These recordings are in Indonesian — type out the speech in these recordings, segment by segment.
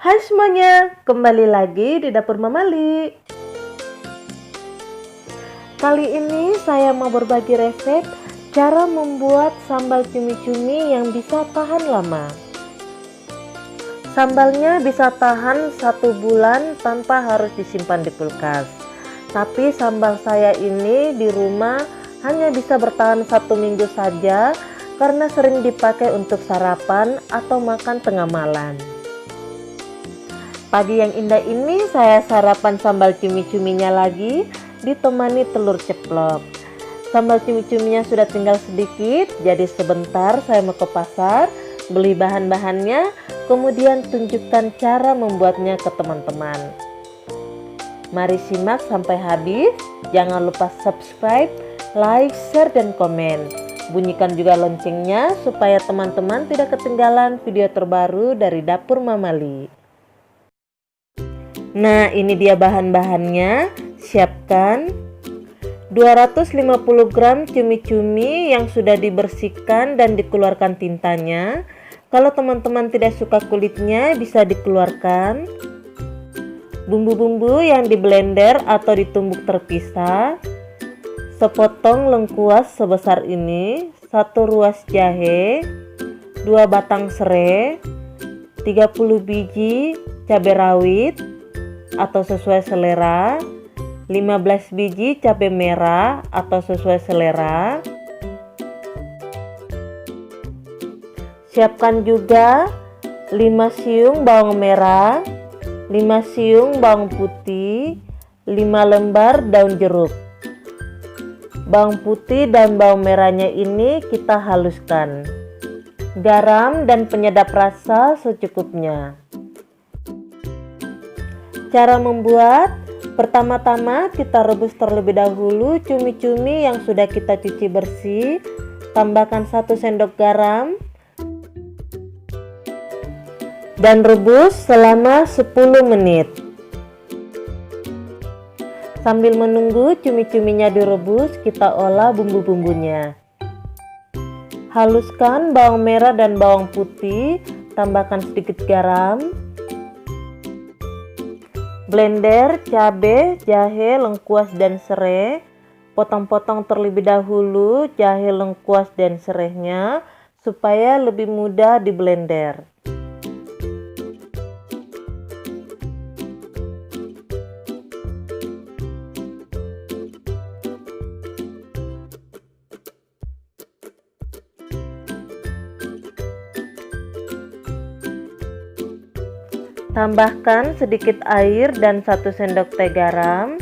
Hai semuanya, kembali lagi di Dapur Mamali. Kali ini saya mau berbagi resep cara membuat sambal cumi-cumi yang bisa tahan lama. Sambalnya bisa tahan 1 bulan tanpa harus disimpan di kulkas. Tapi sambal saya ini di rumah hanya bisa bertahan 1 minggu saja karena sering dipakai untuk sarapan atau makan tengah malam. Pagi yang indah ini saya sarapan sambal cumi-cuminya lagi ditemani telur ceplok. Sambal cumi-cuminya sudah tinggal sedikit, jadi sebentar saya mau ke pasar beli bahan-bahannya, kemudian tunjukkan cara membuatnya ke teman-teman. Mari simak sampai habis, jangan lupa subscribe, like, share, dan komen. Bunyikan juga loncengnya supaya teman-teman tidak ketinggalan video terbaru dari Dapur Mamali. Nah, ini dia bahan-bahannya. Siapkan 250 gram cumi-cumi yang sudah dibersihkan dan dikeluarkan tintanya. Kalau teman-teman tidak suka kulitnya bisa dikeluarkan. Bumbu-bumbu yang di blender atau ditumbuk terpisah. Sepotong lengkuas sebesar ini, 1 ruas jahe, 2 batang serai, 30 biji cabai rawit atau sesuai selera, 15 biji cabai merah atau sesuai selera. Siapkan juga 5 siung bawang merah, 5 siung bawang putih, 5 lembar daun jeruk. Bawang putih dan bawang merahnya ini kita haluskan. Garam dan penyedap rasa secukupnya. Cara membuat, pertama-tama kita rebus terlebih dahulu cumi-cumi yang sudah kita cuci bersih. Tambahkan 1 sendok garam dan rebus selama 10 menit. Sambil menunggu cumi-cuminya direbus, kita olah bumbu-bumbunya. Haluskan bawang merah dan bawang putih, tambahkan sedikit garam. Blender cabai, jahe, lengkuas, dan serai. Potong-potong terlebih dahulu jahe, lengkuas, dan serainya supaya lebih mudah di blender. Tambahkan sedikit air dan 1 sendok teh garam.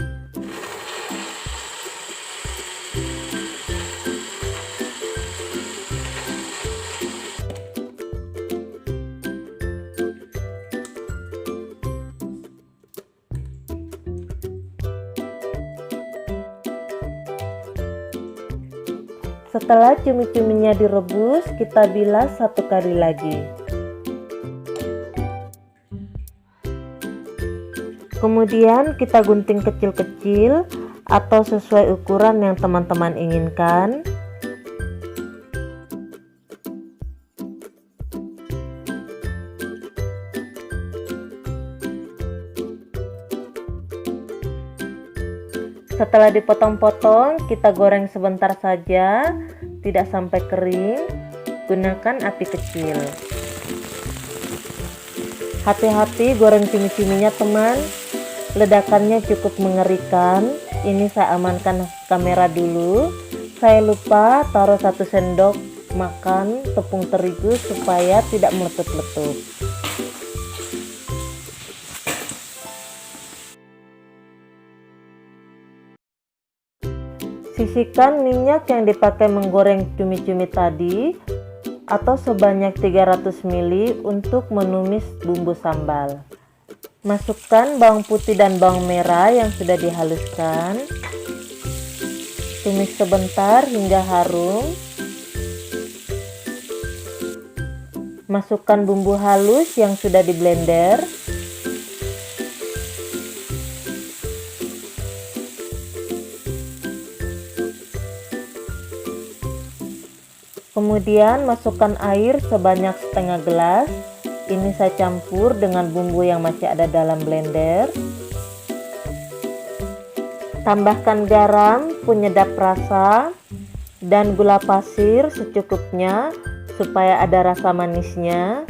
Setelah cumi-cuminya direbus, kita bilas 1 kali lagi. Kemudian kita gunting kecil-kecil atau sesuai ukuran yang teman-teman inginkan. Setelah dipotong-potong, kita goreng sebentar saja, tidak sampai kering. Gunakan api kecil. Hati-hati goreng cumi-cuminya teman, ledakannya cukup mengerikan. Ini saya amankan kamera dulu. Saya lupa taruh 1 sendok makan tepung terigu supaya tidak meletup-letup. Sisihkan minyak yang dipakai menggoreng cumi-cumi tadi atau sebanyak 300 ml untuk menumis bumbu sambal. Masukkan bawang putih dan bawang merah yang sudah dihaluskan. Tumis sebentar hingga harum. Masukkan bumbu halus yang sudah di blender. Kemudian masukkan air sebanyak setengah gelas Ini saya campur dengan bumbu yang masih ada dalam blender. Tambahkan garam, penyedap rasa, dan gula pasir secukupnya supaya ada rasa manisnya.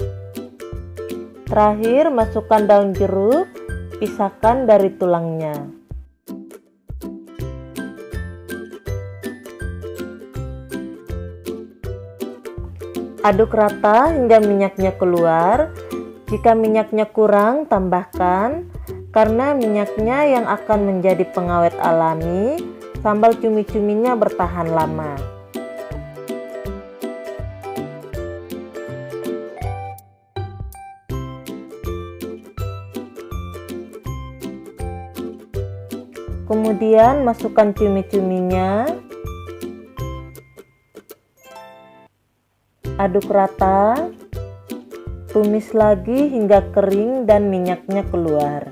Terakhir, masukkan daun jeruk, pisahkan dari tulangnya. Aduk rata hingga minyaknya keluar. Jika minyaknya kurang, tambahkan, karena minyaknya yang akan menjadi pengawet alami. Sambal cumi-cuminya bertahan lama. Kemudian masukkan cumi-cuminya. Aduk rata, tumis lagi hingga kering dan minyaknya keluar.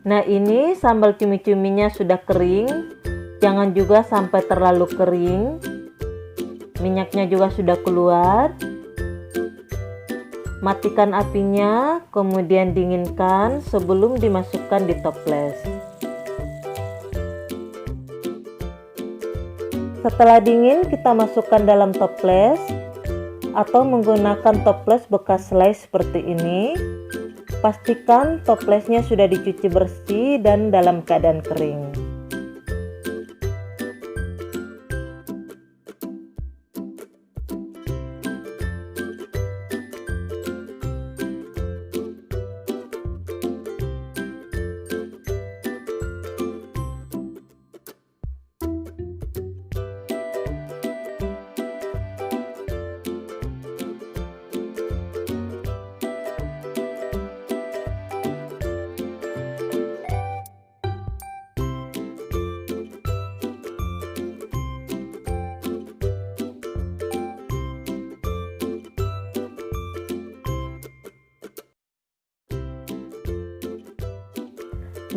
Nah, ini sambal cumi-cuminya sudah kering. Jangan juga sampai terlalu kering. Minyaknya juga sudah keluar. Matikan apinya, kemudian dinginkan sebelum dimasukkan di toples. Setelah dingin, kita masukkan dalam toples atau menggunakan toples bekas selai seperti ini. Pastikan toplesnya sudah dicuci bersih dan dalam keadaan kering.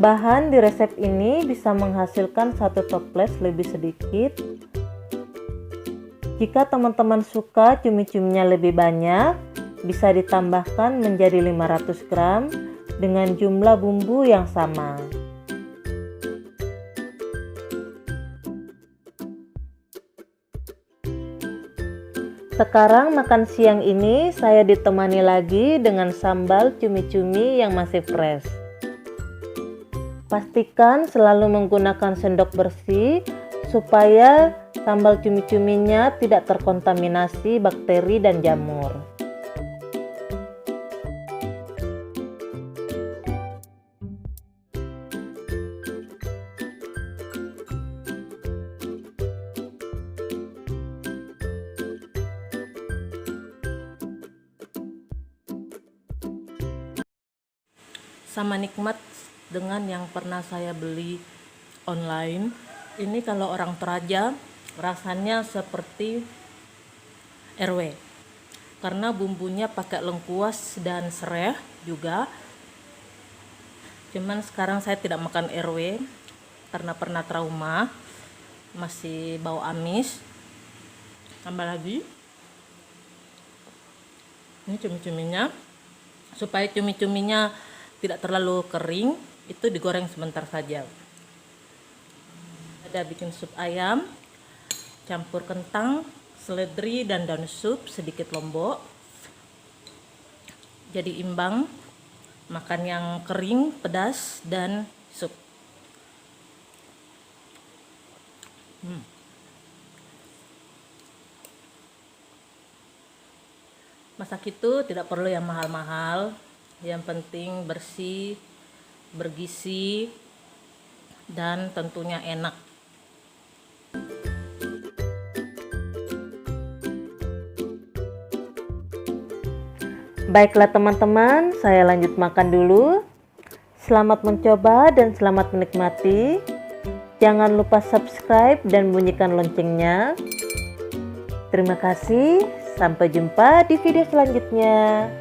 Bahan di resep ini bisa menghasilkan satu toples lebih sedikit. Jika teman-teman suka cumi-cuminya lebih banyak, bisa ditambahkan menjadi 500 gram dengan jumlah bumbu yang sama. Sekarang makan siang ini saya ditemani lagi dengan sambal cumi-cumi yang masih fresh. Pastikan selalu menggunakan sendok bersih supaya sambal cumi-cuminya tidak terkontaminasi bakteri dan jamur. Sama nikmat dengan yang pernah saya beli online. Ini kalau orang Toraja rasanya seperti RW, karena bumbunya pakai lengkuas dan serai juga. Cuman sekarang saya tidak makan RW karena pernah trauma, masih bau amis. Tambah lagi ini cumi-cuminya, supaya cumi-cuminya tidak terlalu kering, itu digoreng sebentar saja. Ada bikin sup ayam, campur kentang, seledri, dan daun sup, sedikit lombok. Jadi imbang, makan yang kering, pedas, dan sup. Masak itu tidak perlu yang mahal-mahal, yang penting bersih, bergizi, dan tentunya enak. Baiklah teman-teman, saya lanjut makan dulu. Selamat mencoba dan selamat menikmati. Jangan lupa subscribe dan bunyikan loncengnya. Terima kasih, sampai jumpa di video selanjutnya.